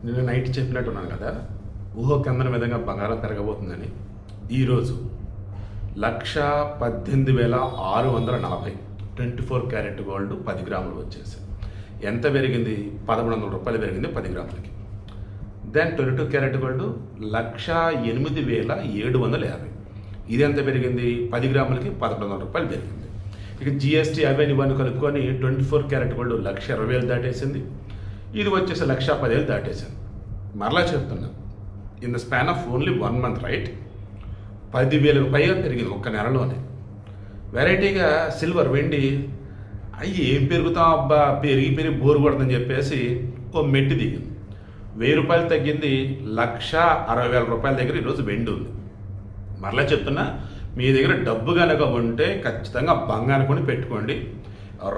నేను నైట్ చెప్పినట్టున్నాను కదా, ఊహకందని విధంగా బంగారం పెరగబోతుందని. ఈరోజు 1,18,640 24 క్యారెట్ గోల్డ్ 10 గ్రాములు వచ్చేసి ఎంత పెరిగింది? 1,100 రూపాయలు పెరిగింది 10 గ్రాములకి. Then 22 carat gold 1,08,750. ఇది ఎంత పెరిగింది? 10 గ్రాములకి 1,100 రూపాయలు పెరిగింది. ఇక జిఎస్టీ అవన్నీ ఇవన్నీ కలుపుకొని 24 క్యారెట్ గోల్డ్ 1,20,000 దాటేసింది. ఇది వచ్చేసి 1,10,000 దాటేసింది. మరలా చెప్తున్నా, in the span of only 1 month, right? 10,000 పైగా పెరిగింది ఒక్క నెలలోనే. వెరైటీగా సిల్వర్, వెండి అయ్యి ఏం పెరుగుతాం అబ్బా, పెరిగి బోరు కొడుతుందని చెప్పేసి ఓ మెట్టి దిగింది. 1,000 రూపాయలు తగ్గింది. 1,60,000 రూపాయల దగ్గర ఈరోజు వెండి ఉంది. మరలా చెప్తున్నా, మీ దగ్గర డబ్బు కనుక ఉంటే ఖచ్చితంగా బంగారం కొని పెట్టుకోండి.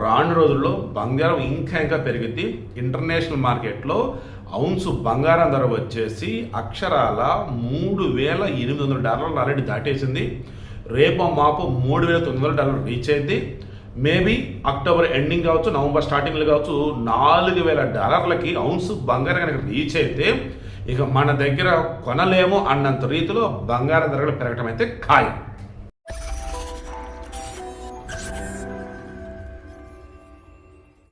రాను రోజుల్లో బంగారం ఇంకా పెరిగింది. ఇంటర్నేషనల్ మార్కెట్లో ఔన్సు బంగారం ధర వచ్చేసి అక్షరాల $3,800 ఆల్రెడీ దాటేసింది. రేపు మాపు $3,900 రీచ్ అయింది. మేబీ అక్టోబర్ ఎండింగ్ కావచ్చు, నవంబర్ స్టార్టింగ్లో కావచ్చు, $4,000 ఔన్స్ బంగారం కనుక రీచ్ అయితే ఇక మన దగ్గర కొనలేము అన్నంత రీతిలో బంగారం ధరలు పెరగటం అయితే ఖాయం.